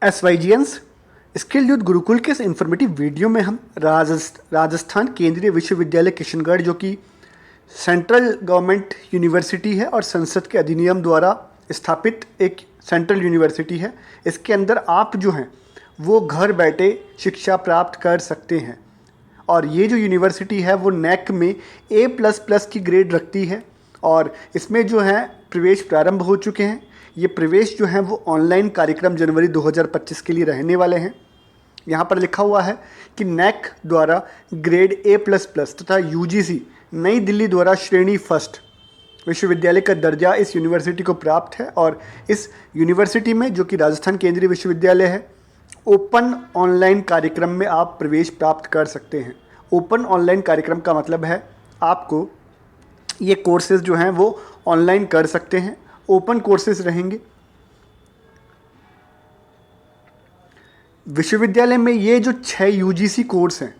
SYGNs skill youth Gurukul के इस informative video में हम राजस्थान केंद्रीय विश्वविद्यालय किशनगढ़, जो कि सेंट्रल गवर्नमेंट यूनिवर्सिटी है और संसद के अधिनियम द्वारा स्थापित एक सेंट्रल यूनिवर्सिटी है, इसके अंदर आप जो हैं वो घर बैठे शिक्षा प्राप्त कर सकते हैं। और ये जो यूनिवर्सिटी है वो नैक में A++ की ग्रेड रखती है और इसमें जो है प्रवेश प्रारंभ हो चुके हैं। ये प्रवेश जो है वो ऑनलाइन कार्यक्रम जनवरी 2025 के लिए रहने वाले हैं। यहाँ पर लिखा हुआ है कि नैक द्वारा ग्रेड A++ तथा UGC नई दिल्ली द्वारा श्रेणी फर्स्ट विश्वविद्यालय का दर्जा इस यूनिवर्सिटी को प्राप्त है और इस यूनिवर्सिटी में, जो कि राजस्थान केंद्रीय विश्वविद्यालय है, ओपन ऑनलाइन कार्यक्रम में आप प्रवेश प्राप्त कर सकते हैं। ओपन ऑनलाइन कार्यक्रम का मतलब है आपको ये कोर्सेज जो हैं वो ऑनलाइन कर सकते हैं, ओपन कोर्सेज रहेंगे। विश्वविद्यालय में ये जो 6 UGC कोर्स हैं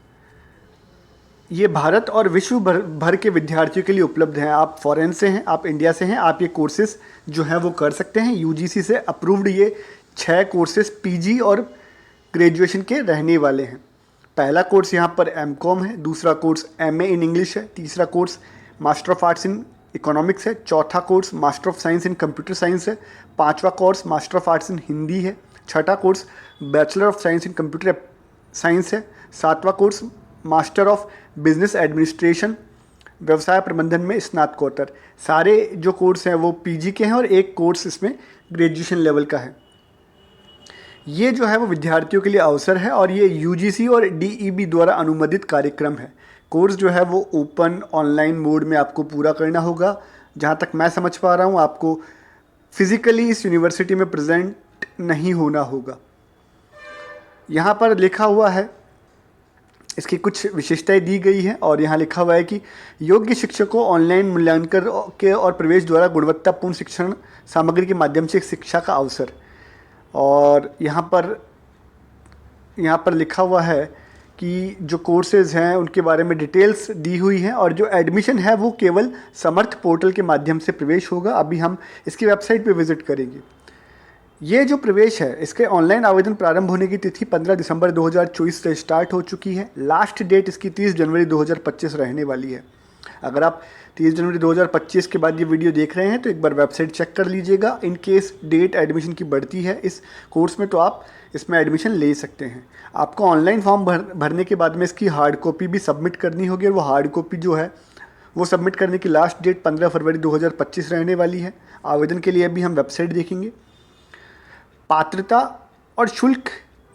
ये भारत और विश्व भर के विद्यार्थियों के लिए उपलब्ध हैं। आप फॉरेन से हैं, आप इंडिया से हैं, आप ये कोर्सेज जो हैं वो कर सकते हैं। UGC से अप्रूव्ड ये 6 कोर्सेज PG और ग्रेजुएशन के रहने वाले हैं। पहला कोर्स यहाँ पर MCOM है, दूसरा कोर्स MA इन इंग्लिश है, तीसरा course master of arts in economics है, चौथा course master of science in computer science है, पांचवा कोर्स मास्टर ऑफ आर्ट्स इन हिंदी है, छठा course bachelor of science in computer science है, सातवां course master of business administration व्यवसाय प्रबंधन में स्नातकोत्तर। सारे जो कोर्स हैं वो PG के हैं और एक कोर्स इसमें ग्रेजुएशन लेवल का है। ये जो है वो विद्यार्थियों के लिए अवसर है और ये UGC और DEB द्वारा अनुमोदित कार्यक्रम है। कोर्स जो है वो ओपन ऑनलाइन मोड में आपको पूरा करना होगा। जहाँ तक मैं समझ पा रहा हूँ आपको फिज़िकली इस यूनिवर्सिटी में प्रेजेंट नहीं होना होगा। यहाँ पर लिखा हुआ है, इसकी कुछ विशेषताएं दी गई हैं और यहाँ लिखा हुआ है कि योग्य शिक्षकों ऑनलाइन मूल्यांकन के और प्रवेश द्वारा गुणवत्तापूर्ण शिक्षण सामग्री के माध्यम से शिक्षा का अवसर। और यहाँ पर लिखा हुआ है कि जो कोर्सेज़ हैं उनके बारे में डिटेल्स दी हुई हैं और जो एडमिशन है वो केवल समर्थ पोर्टल के माध्यम से प्रवेश होगा। अभी हम इसकी वेबसाइट पे विज़िट करेंगे। ये जो प्रवेश है इसके ऑनलाइन आवेदन प्रारंभ होने की तिथि 15 दिसंबर 2024 से स्टार्ट हो चुकी है। लास्ट डेट इसकी 30 जनवरी 2025 रहने वाली है। अगर आप 30 जनवरी 2025 के बाद ये वीडियो देख रहे हैं तो एक बार वेबसाइट चेक कर लीजिएगा। इन केस डेट एडमिशन की बढ़ती है इस कोर्स में तो आप इसमें एडमिशन ले सकते हैं। आपको ऑनलाइन फॉर्म भरने के बाद में इसकी हार्ड कॉपी भी सबमिट करनी होगी और वो हार्ड कॉपी जो है वो सबमिट करने की लास्ट डेट 15 फरवरी 2025 रहने वाली है। आवेदन के लिए अभी हम वेबसाइट देखेंगे। पात्रता और शुल्क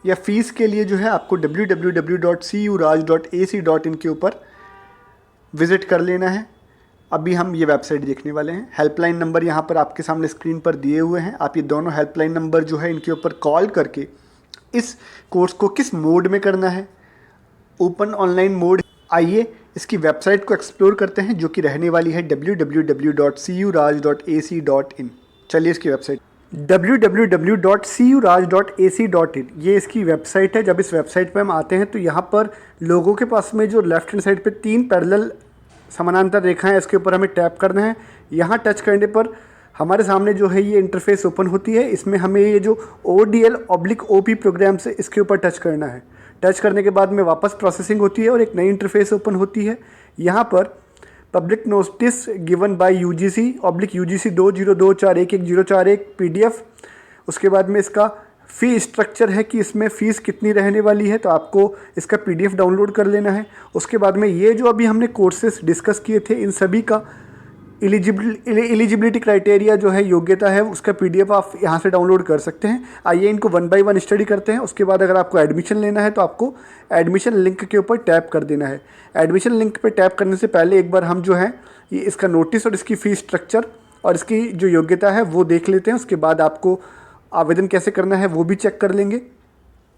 या फीस के लिए जो है आपको www.curaj.ac.in के ऊपर विज़िट कर लेना है। अभी हम ये वेबसाइट देखने वाले हैं। हेल्पलाइन नंबर यहाँ पर आपके सामने स्क्रीन पर दिए हुए हैं। आप ये दोनों हेल्पलाइन नंबर जो है इनके ऊपर कॉल करके इस कोर्स को किस मोड में करना है, ओपन ऑनलाइन मोड, आइए इसकी वेबसाइट को एक्सप्लोर करते हैं जो कि रहने वाली है www.curaj.ac.in। चलिए इसकी वेबसाइट www.curaj.ac.in ये इसकी वेबसाइट है। जब इस वेबसाइट पे हम आते हैं तो यहाँ पर लोगों के पास में जो लेफ्ट हैंड साइड पे 3 पैरेलल समानांतर रेखाएं हैं, इसके ऊपर हमें टैप करना है। यहाँ टच करने पर हमारे सामने जो है ये इंटरफेस ओपन होती है। इसमें हमें ये जो ODL/OP प्रोग्राम से इसके ऊपर टच करना है। टच करने के बाद में वापस प्रोसेसिंग होती है और एक नई इंटरफेस ओपन होती है। यहाँ पर public notice given by UGC/UGC 2024111041 PDF। उसके बाद में इसका फ़ी स्ट्रक्चर है कि इसमें फ़ीस कितनी रहने वाली है, तो आपको इसका PDF डाउनलोड कर लेना है। उसके बाद में ये जो अभी हमने कोर्सेस डिस्कस किए थे इन सभी का एलिजिबिलिटी क्राइटेरिया जो है, योग्यता है, उसका PDF आप यहाँ से डाउनलोड कर सकते हैं। आइए इनको 1 बाय 1 स्टडी करते हैं। उसके बाद अगर आपको एडमिशन लेना है तो आपको एडमिशन लिंक के ऊपर टैप कर देना है। एडमिशन लिंक पे टैप करने से पहले एक बार हम जो है ये इसका नोटिस और इसकी फ़ीस स्ट्रक्चर और इसकी जो योग्यता है वो देख लेते हैं। उसके बाद आपको आवेदन कैसे करना है वो भी चेक कर लेंगे।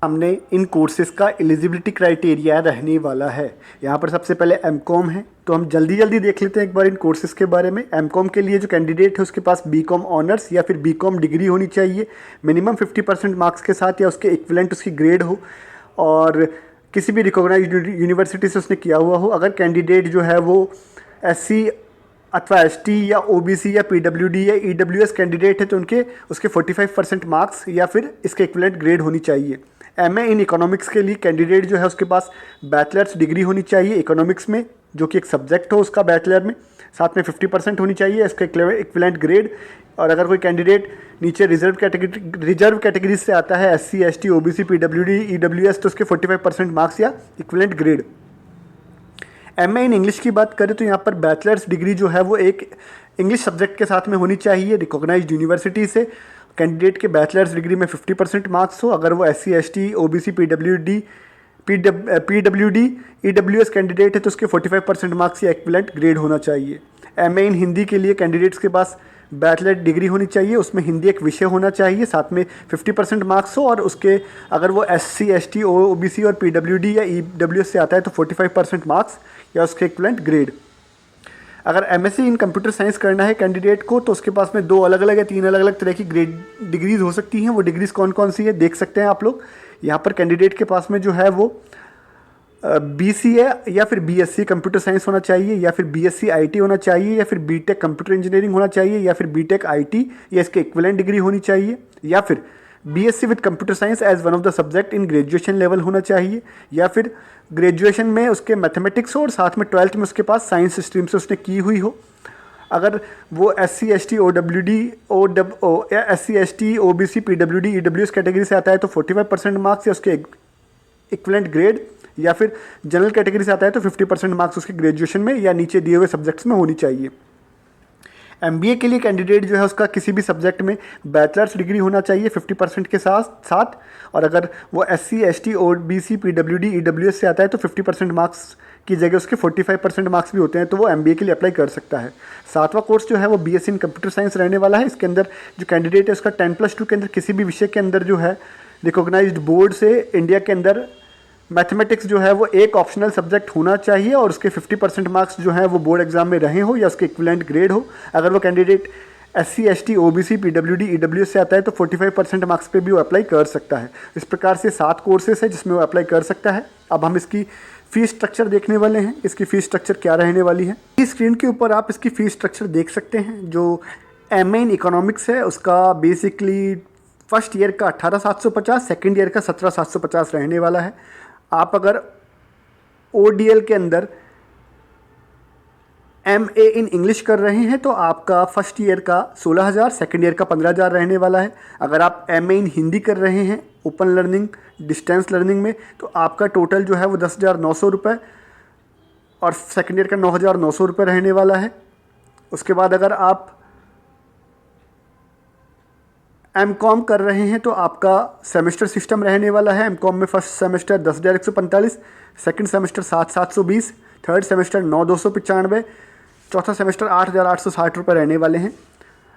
हमने इन कोर्सेज़ का एलिजिबिलिटी क्राइटेरिया रहने वाला है। यहाँ पर सबसे पहले MCOM है, तो हम जल्दी देख लेते हैं एक बार इन कोर्सेज़ के बारे में। MCOM के लिए जो कैंडिडेट है उसके पास BCom ऑनर्स या फिर BCom डिग्री होनी चाहिए, मिनिमम 50% मार्क्स के साथ या उसके इक्विवेलेंट उसकी ग्रेड हो और किसी भी रिकॉग्नाइज्ड यूनिवर्सिटी से उसने किया हुआ हो। अगर कैंडिडेट जो है वो SC अथवा एसटी या ओबीसी या पीडब्ल्यूडी या ईडब्ल्यूएस कैंडिडेट है तो उनके उसके 45% मार्क्स या फिर इसके इक्विवेलेंट ग्रेड होनी चाहिए। एमए इन इकोनॉमिक्स के लिए कैंडिडेट जो है उसके पास बैचलर्स डिग्री होनी चाहिए इकोनॉमिक्स में, जो कि एक सब्जेक्ट हो उसका बैचलर में, साथ में 50% होनी चाहिए इसका इक्विवेलेंट ग्रेड। और अगर कोई कैंडिडेट नीचे रिजर्व कैटेगरी से आता है, SC, ST, OBC, PWD, EWS, तो उसके 45% मार्क्स या equivalent grade. MA in English की बात करें तो यहाँ पर बैचलर्स डिग्री जो है वो एक इंग्लिश सब्जेक्ट के साथ में होनी चाहिए रिकॉग्नाइज्ड यूनिवर्सिटी से। कैंडिडेट के बैचलर्स डिग्री में 50% मार्क्स हो। अगर वो SC, ST, OBC, PWD, EWS candidate है तो उसके 45% मार्क्स या इक्विवेलेंट ग्रेड होना चाहिए। एमए इन हिंदी के लिए कैंडिडेट्स के पास बैचलर डिग्री होनी चाहिए, उसमें हिंदी एक विषय होना चाहिए, साथ में 50% मार्क्स हो। और उसके अगर वो एससी, एसटी, ओबीसी और पीडब्ल्यूडी या ईडब्ल्यूएस से आता है तो 45% मार्क्स या उसके इक्विवेलेंट ग्रेड। अगर एमएससी इन कंप्यूटर साइंस करना है कैंडिडेट को तो उसके पास में 2 अलग अलग या 3 अलग अलग तरह की ग्रेड डिग्रीज हो सकती हैं। वो डिग्रीज कौन कौन सी है देख सकते हैं आप लोग। यहाँ पर कैंडिडेट के पास में जो है वो बीसीए या फिर बीएससी कंप्यूटर साइंस होना चाहिए, या फिर बीएससी आईटी होना चाहिए, या फिर बीटेक कंप्यूटर इंजीनियरिंग होना चाहिए, या फिर बीटेक आईटी या इसके इक्विवेलेंट डिग्री होनी चाहिए, या फिर BSc with computer science as one of the subject in graduation level होना चाहिए, या फिर ग्रेजुएशन में उसके मैथमेटिक्स हो और साथ में 12th में उसके पास साइंस स्ट्रीम से उसने की हुई हो। अगर वो SC, ST, SC, ST, OBC, PWD, EWS category से आता है तो 45% मार्क्स या उसके इक्विवेलेंट ग्रेड, या फिर जनरल कैटेगरी से आता है तो 50% मार्क्स उसके ग्रेजुएशन में या नीचे दिए हुए सब्जेक्ट्स में होनी चाहिए। एमबीए के लिए कैंडिडेट जो है उसका किसी भी सब्जेक्ट में बैचलर्स डिग्री होना चाहिए 50% के साथ। और अगर वो SC, ST, OBC, PWD, EWS से आता है तो 50% मार्क्स की जगह उसके 45% मार्क्स भी होते हैं तो वो एमबीए के लिए अप्लाई कर सकता है। 7वां कोर्स जो है वो बीएससी इन कंप्यूटर साइंस रहने वाला है। इसके अंदर जो कैंडिडेट है उसका 10+2 के अंदर किसी भी विषय के अंदर जो है रिकॉग्नाइज्ड बोर्ड से इंडिया के अंदर मैथमेटिक्स जो है वो एक ऑप्शनल सब्जेक्ट होना चाहिए और उसके 50% मार्क्स जो है वो बोर्ड एग्जाम में रहे हो या उसके इक्विवेलेंट ग्रेड हो। अगर वो candidate SC, ST, OBC, PWD, EWS से आता है तो 45% मार्क्स पे भी वो अप्लाई कर सकता है। इस प्रकार से 7 कोर्सेस है जिसमें वो अप्लाई कर सकता है। अब हम इसकी फ़ीस स्ट्रक्चर देखने वाले हैं। इसकी फ़ीस स्ट्रक्चर क्या रहने वाली है, इस स्क्रीन के ऊपर आप इसकी फ़ीस स्ट्रक्चर देख सकते हैं। जो एमए इन इकोनॉमिक्स है उसका बेसिकली फर्स्ट ईयर का 18,750, सेकेंड ईयर का 17,750 रहने वाला है। आप अगर ओडीएल के अंदर एमए इन इंग्लिश कर रहे हैं तो आपका फर्स्ट ईयर का 16,000, सेकेंड ईयर का 15,000 रहने वाला है। अगर आप एमए इन हिंदी कर रहे हैं ओपन लर्निंग डिस्टेंस लर्निंग में तो आपका टोटल जो है वो 10,900 रुपये और सेकेंड ईयर का 9,900 रुपये रहने वाला है। उसके बाद अगर आप एमकॉम कर रहे हैं तो आपका सेमेस्टर सिस्टम रहने वाला है। एमकॉम में first semester 10,145, second semester 7,720, third semester 9,295, चौथा सेमेस्टर 8,860 रुपये रहने वाले हैं।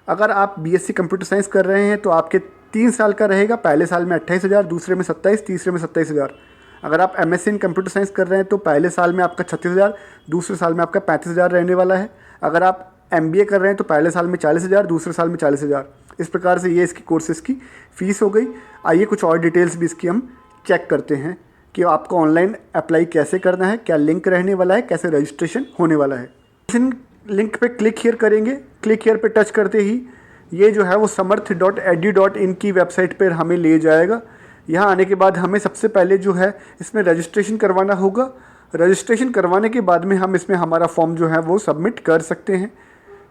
अगर आप बीएससी कंप्यूटर साइंस कर रहे हैं तो आपके 3 साल का रहेगा। पहले साल में 28,000, दूसरे में 27, तीसरे में 27,000। अगर आप एमएससी इन कंप्यूटर साइंस कर रहे हैं तो पहले साल में आपका 36,000, दूसरे साल में आपका 35,000 रहने वाला है। अगर आप एमबीए कर रहे हैं तो पहले साल में 40,000, दूसरे साल में 40,000। इस प्रकार से ये इसकी कोर्सेज़ की फ़ीस हो गई। आइए कुछ और डिटेल्स भी इसकी हम चेक करते हैं कि आपको ऑनलाइन अप्लाई कैसे करना है, क्या लिंक रहने वाला है, कैसे रजिस्ट्रेशन होने वाला है। इस लिंक पे क्लिक हियर करेंगे। क्लिक हियर पे टच करते ही ये जो है वो samarth.edu.in की वेबसाइट पर हमें ले जाएगा। यहाँ आने के बाद हमें सबसे पहले जो है इसमें रजिस्ट्रेशन करवाना होगा। रजिस्ट्रेशन करवाने के बाद में हम इसमें हमारा फॉर्म जो है वो सबमिट कर सकते हैं।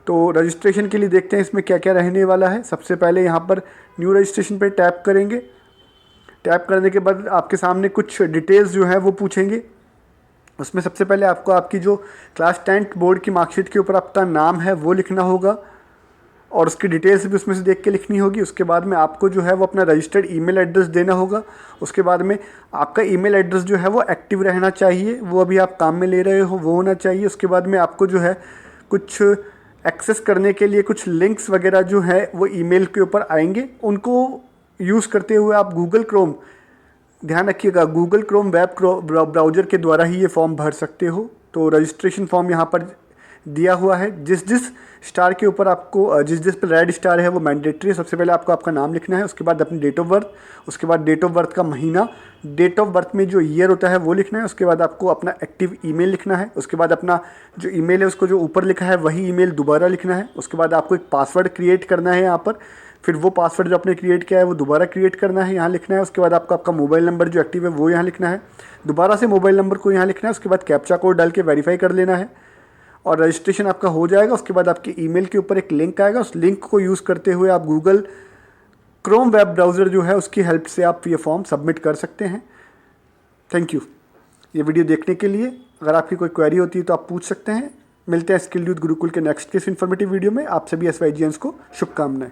तो रजिस्ट्रेशन के लिए देखते हैं इसमें क्या क्या रहने वाला है। सबसे पहले यहाँ पर न्यू रजिस्ट्रेशन पे टैप करेंगे। टैप करने के बाद आपके सामने कुछ डिटेल्स जो है वो पूछेंगे। उसमें सबसे पहले आपको आपकी जो क्लास 10 बोर्ड की मार्कशीट के ऊपर आपका नाम है वो लिखना होगा और उसकी डिटेल्स भी उसमें से देख के लिखनी होगी। उसके बाद में आपको जो है वो अपना रजिस्टर्ड ईमेल एड्रेस देना होगा। उसके बाद में आपका ईमेल एड्रेस जो है वो एक्टिव रहना चाहिए, वो अभी आप काम में ले रहे हो वो होना चाहिए। उसके बाद में आपको जो है कुछ एक्सेस करने के लिए कुछ लिंक्स वगैरह जो है वो ईमेल के ऊपर आएंगे। उनको यूज़ करते हुए आप गूगल क्रोम, ध्यान रखिएगा गूगल क्रोम वेब ब्राउज़र के द्वारा ही ये फॉर्म भर सकते हो। तो रजिस्ट्रेशन फॉर्म यहाँ पर दिया हुआ है। जिस जिस स्टार के ऊपर आपको जिस जिस पर रेड स्टार है वो मैंडेटरी है। सबसे पहले आपको आपका नाम लिखना है, उसके बाद अपनी डेट ऑफ बर्थ, उसके बाद डेट ऑफ बर्थ का महीना, डेट ऑफ बर्थ में जो ईयर होता है वो लिखना है, उसके बाद आपको अपना एक्टिव ईमेल लिखना है, उसके बाद अपना जो ईमेल है उसको जो ऊपर लिखा है वही ईमेल दोबारा लिखना है, उसके बाद आपको एक पासवर्ड क्रिएट करना है यहाँ पर, फिर वो पासवर्ड जो आपने क्रिएट किया है वो दोबारा क्रिएट करना है, यहाँ लिखना है, उसके बाद आपको आपका मोबाइल नंबर जो एक्टिव है वो यहाँ लिखना है, दोबारा से मोबाइल नंबर को यहाँ लिखना है, उसके बाद कैप्चा कोड डाल के वेरीफाई कर लेना है और रजिस्ट्रेशन आपका हो जाएगा। उसके बाद आपके ईमेल के ऊपर एक लिंक आएगा, उस लिंक को यूज़ करते हुए आप गूगल क्रोम वेब ब्राउज़र जो है उसकी हेल्प से आप ये फॉर्म सबमिट कर सकते हैं। थैंक यू ये वीडियो देखने के लिए। अगर आपकी कोई क्वेरी होती है तो आप पूछ सकते हैं। मिलते हैं स्किल यूथ गुरुकुल के नेक्स्ट किस इन्फॉर्मेटिव वीडियो में। आप सभी SYGians को शुभकामनाएं।